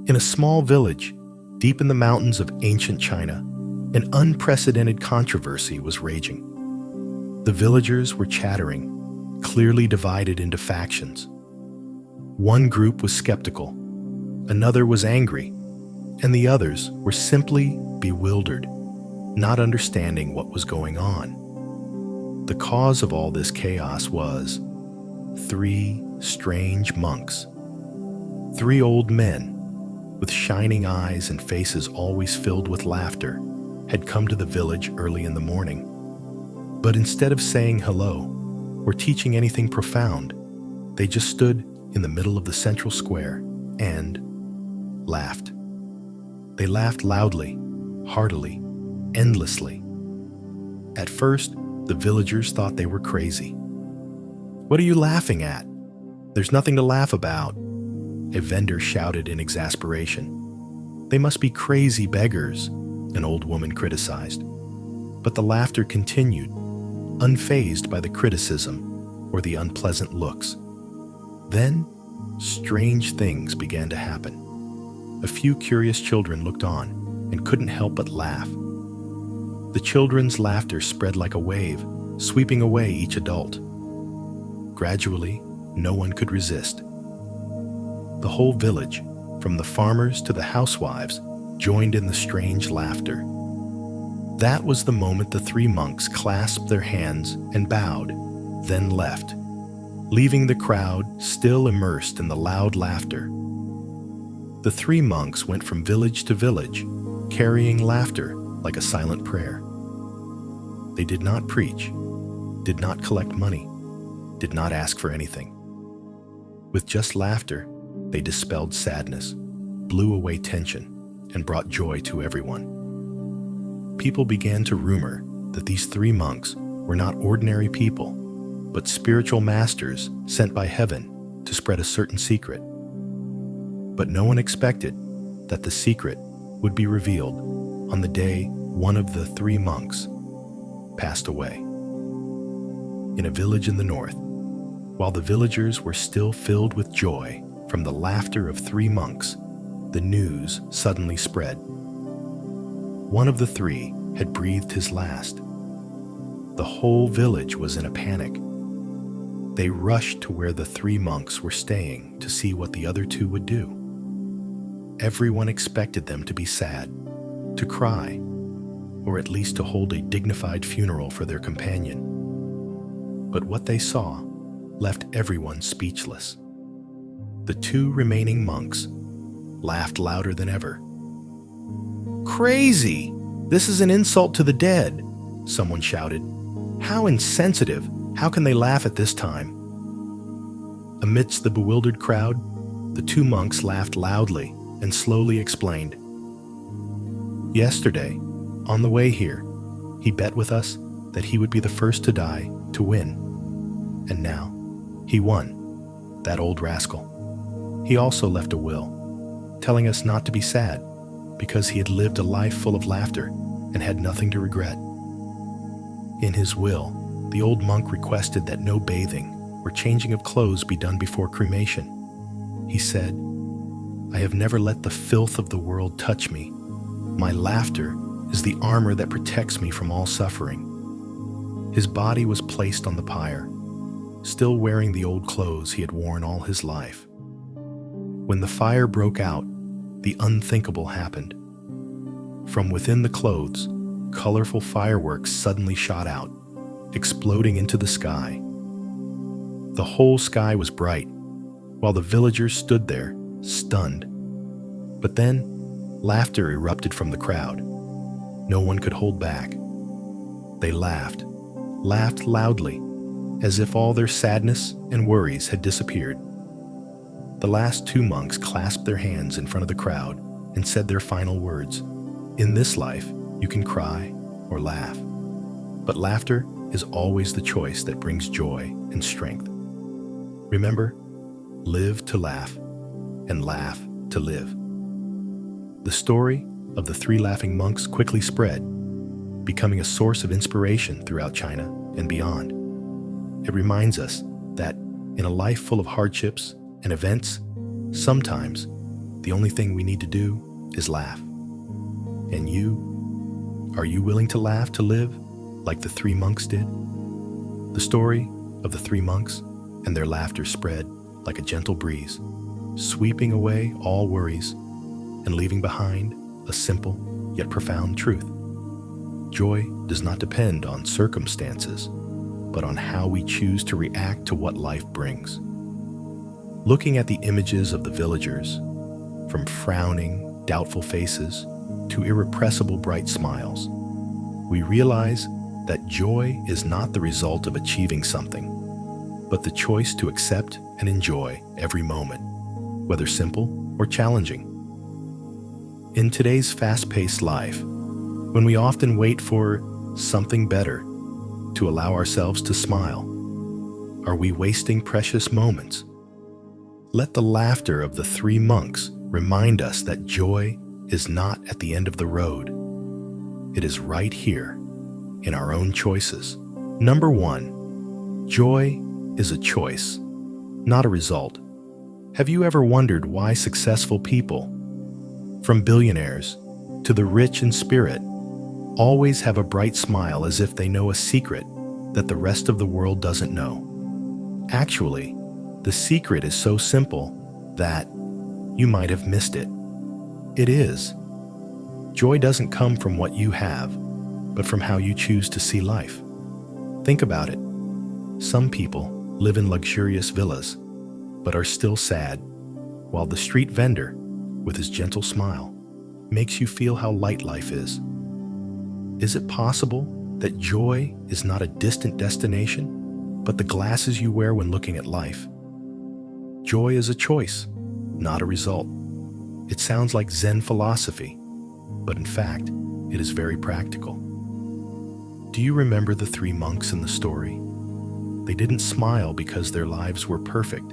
In a small village, deep in the mountains of ancient China, an unprecedented controversy was raging. The villagers were chattering, clearly divided into factions. One group was skeptical, another was angry, and the others were simply bewildered, not understanding what was going on. The cause of all this chaos was 3 strange monks. 3 old men, with shining eyes and faces always filled with laughter, had come to the village early in the morning. But instead of saying hello or teaching anything profound, they just stood in the middle of the central square and laughed. They laughed loudly, heartily, endlessly. At first, the villagers thought they were crazy. "What are you laughing at? There's nothing to laugh about," a vendor shouted in exasperation. "They must be crazy beggars," an old woman criticized. But the laughter continued, unfazed by the criticism or the unpleasant looks. Then, strange things began to happen. A few curious children looked on and couldn't help but laugh. The children's laughter spread like a wave, sweeping away each adult. Gradually, no one could resist. The whole village, from the farmers to the housewives, joined in the strange laughter. That was the moment the 3 monks clasped their hands and bowed, then left, leaving the crowd still immersed in the loud laughter. The 3 monks went from village to village, carrying laughter like a silent prayer. They did not preach, did not collect money, did not ask for anything. With just laughter, they dispelled sadness, blew away tension, and brought joy to everyone. People began to rumor that these 3 monks were not ordinary people, but spiritual masters sent by heaven to spread a certain secret. But no one expected that the secret would be revealed on the day one of the 3 monks passed away. In a village in the north, while the villagers were still filled with joy from the laughter of 3 monks, the news suddenly spread. One of the 3 had breathed his last. The whole village was in a panic. They rushed to where the 3 monks were staying to see what the other 2 would do. Everyone expected them to be sad, to cry, or at least to hold a dignified funeral for their companion. But what they saw left everyone speechless. The 2 remaining monks laughed louder than ever. "Crazy! This is an insult to the dead," someone shouted. "How insensitive! How can they laugh at this time?" Amidst the bewildered crowd, the 2 monks laughed loudly and slowly explained. "Yesterday, on the way here, he bet with us that he would be the first to die to win. And now, he won, that old rascal. He also left a will, telling us not to be sad, because he had lived a life full of laughter and had nothing to regret. In his will, the old monk requested that no bathing or changing of clothes be done before cremation. He said, 'I have never let the filth of the world touch me. My laughter is the armor that protects me from all suffering.' His body was placed on the pyre, still wearing the old clothes he had worn all his life. When the fire broke out, the unthinkable happened. From within the clothes, colorful fireworks suddenly shot out, exploding into the sky. The whole sky was bright, while the villagers stood there, stunned. But then, laughter erupted from the crowd. No one could hold back. They laughed loudly, as if all their sadness and worries had disappeared. The last 2 monks clasped their hands in front of the crowd and said their final words. "In this life, you can cry or laugh, but laughter is always the choice that brings joy and strength. Remember, live to laugh and laugh to live." The story of the 3 laughing monks quickly spread, becoming a source of inspiration throughout China and beyond. It reminds us that in a life full of hardships and events, sometimes The only thing we need to do is laugh. And you? Are you willing to laugh to live like the three monks did? The story of the three monks and their laughter spread like a gentle breeze, sweeping away all worries and leaving behind a simple yet profound truth. Joy does not depend on circumstances, but on how we choose to react to what life brings. Looking at the images of the villagers, from frowning, doubtful faces to irrepressible bright smiles, we realize that joy is not the result of achieving something, but the choice to accept and enjoy every moment, whether simple or challenging. In today's fast-paced life, when we often wait for something better to allow ourselves to smile, are we wasting precious moments? Let the laughter of the three monks remind us that joy is not at the end of the road. It is right here in our own choices. Number 1, joy is a choice, not a result. Have you ever wondered why successful people, from billionaires to the rich in spirit, always have a bright smile as if they know a secret that the rest of the world doesn't know? Actually, the secret is so simple that you might have missed it. It is. Joy doesn't come from what you have, but from how you choose to see life. Think about it. Some people live in luxurious villas, but are still sad, while the street vendor, with his gentle smile, makes you feel how light life is. Is it possible that joy is not a distant destination, but the glasses you wear when looking at life? Joy is a choice, not a result. It sounds like Zen philosophy, but in fact, it is very practical. Do you remember the three monks in the story? They didn't smile because their lives were perfect.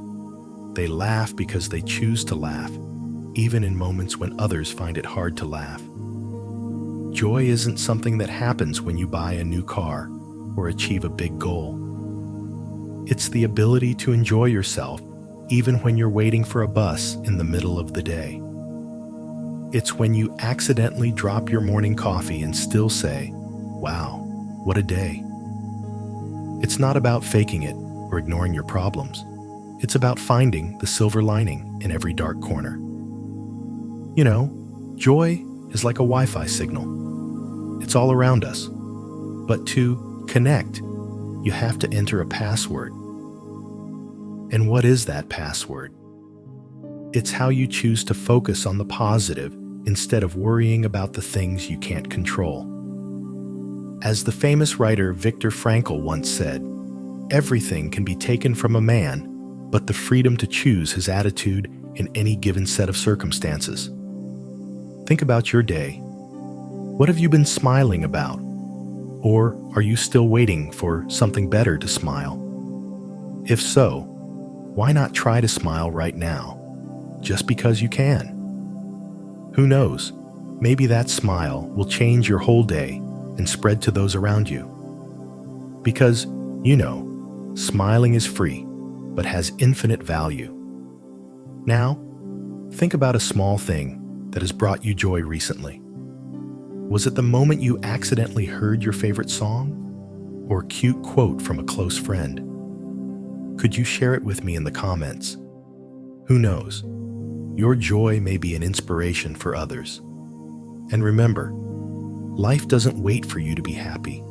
They laugh because they choose to laugh, even in moments when others find it hard to laugh. Joy isn't something that happens when you buy a new car or achieve a big goal. It's the ability to enjoy yourself even when you're waiting for a bus in the middle of the day. It's when you accidentally drop your morning coffee and still say, "Wow, what a day." It's not about faking it or ignoring your problems. It's about finding the silver lining in every dark corner. You know, joy is like a Wi-Fi signal. It's all around us. But to connect, you have to enter a password. And what is that password? It's how you choose to focus on the positive instead of worrying about the things you can't control. As the famous writer Viktor Frankl once said, everything can be taken from a man, but the freedom to choose his attitude in any given set of circumstances. Think about your day. What have you been smiling about? Or are you still waiting for something better to smile? If so, why not try to smile right now, just because you can? Who knows, maybe that smile will change your whole day and spread to those around you. Because, you know, smiling is free, but has infinite value. Now, think about a small thing that has brought you joy recently. Was it the moment you accidentally heard your favorite song? Or a cute quote from a close friend? Could you share it with me in the comments? Who knows? Your joy may be an inspiration for others. And remember, life doesn't wait for you to be happy.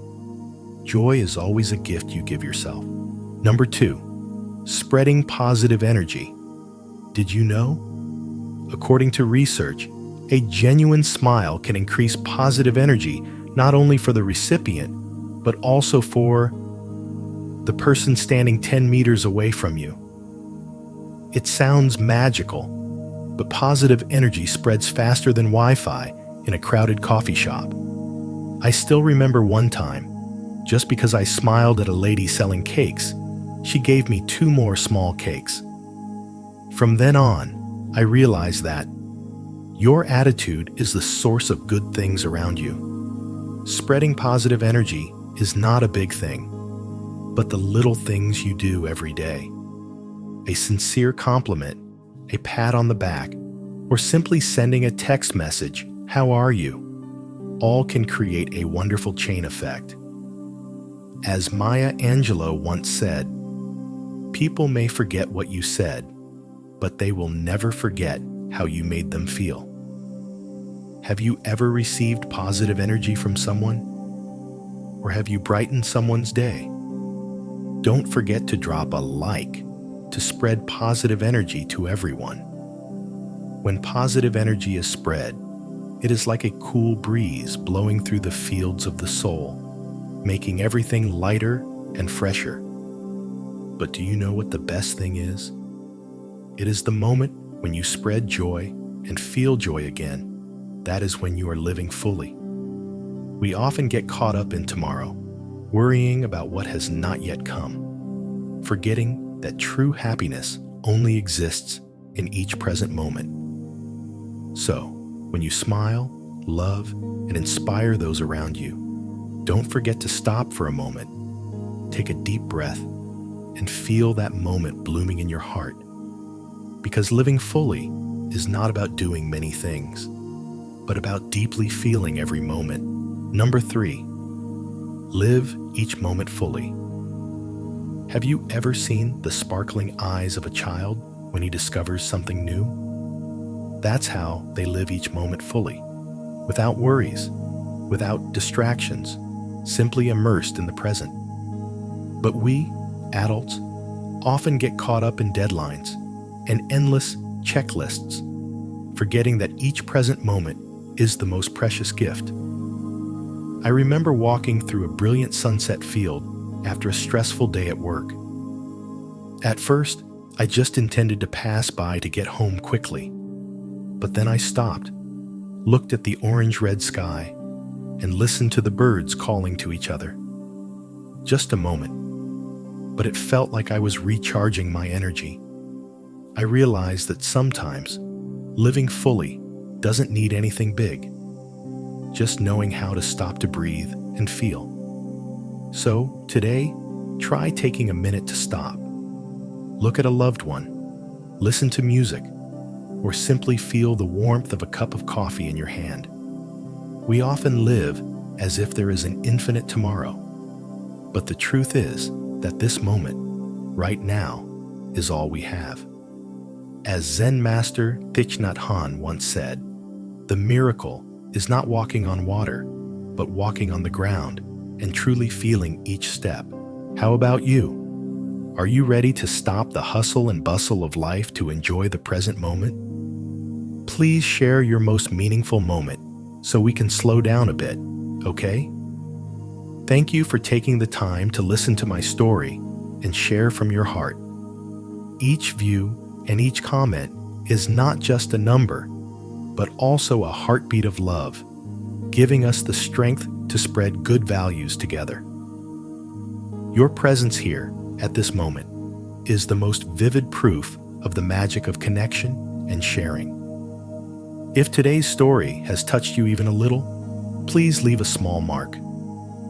Joy is always a gift you give yourself. Number 2, spreading positive energy. Did you know? According to research, a genuine smile can increase positive energy not only for the recipient, but also for the person standing 10 meters away from you. It sounds magical, but positive energy spreads faster than Wi-Fi in a crowded coffee shop. I still remember one time, just because I smiled at a lady selling cakes, she gave me 2 more small cakes. From then on, I realized that your attitude is the source of good things around you. Spreading positive energy is not a big thing, but the little things you do every day. A sincere compliment, a pat on the back, or simply sending a text message, "How are you?" all can create a wonderful chain effect. As Maya Angelou once said, "People may forget what you said, but they will never forget how you made them feel." Have you ever received positive energy from someone? Or have you brightened someone's day? Don't forget to drop a like to spread positive energy to everyone. When positive energy is spread, it is like a cool breeze blowing through the fields of the soul, making everything lighter and fresher. But do you know what the best thing is? It is the moment when you spread joy and feel joy again. That is when you are living fully. We often get caught up in tomorrow, worrying about what has not yet come, forgetting that true happiness only exists in each present moment. So, when you smile, love, and inspire those around you, don't forget to stop for a moment, take a deep breath, and feel that moment blooming in your heart. Because living fully is not about doing many things, but about deeply feeling every moment. Number 3, live each moment fully. Have you ever seen the sparkling eyes of a child when he discovers something new? That's how they live each moment fully, without worries, without distractions, simply immersed in the present. But we, adults, often get caught up in deadlines and endless checklists, forgetting that each present moment is the most precious gift. I remember walking through a brilliant sunset field after a stressful day at work. At first, I just intended to pass by to get home quickly, but then I stopped, looked at the orange-red sky, and listened to the birds calling to each other. Just a moment, but it felt like I was recharging my energy. I realized that sometimes living fully doesn't need anything big, just knowing how to stop to breathe and feel. So, today, try taking a minute to stop. Look at a loved one, listen to music, or simply feel the warmth of a cup of coffee in your hand. We often live as if there is an infinite tomorrow, but the truth is that this moment, right now, is all we have. As Zen master Thich Nhat Hanh once said, "The miracle is not walking on water, but walking on the ground and truly feeling each step." How about you? Are you ready to stop the hustle and bustle of life to enjoy the present moment? Please share your most meaningful moment so we can slow down a bit, okay? Thank you for taking the time to listen to my story and share from your heart. Each view and each comment is not just a number, but also a heartbeat of love, giving us the strength to spread good values together. Your presence here at this moment is the most vivid proof of the magic of connection and sharing. If today's story has touched you even a little, please leave a small mark.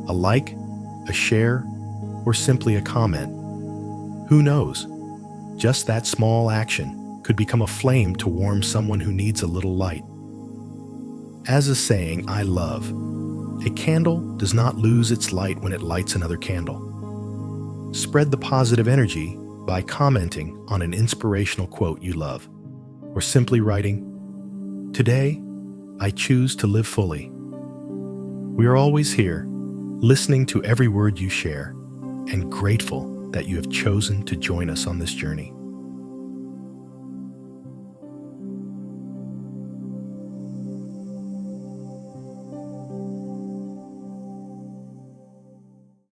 A like, a share, or simply a comment. Who knows? Just that small action could become a flame to warm someone who needs a little light. As a saying I love, a candle does not lose its light when it lights another candle. Spread the positive energy by commenting on an inspirational quote you love, or simply writing, "Today, I choose to live fully." We are always here, listening to every word you share, and grateful that you have chosen to join us on this journey.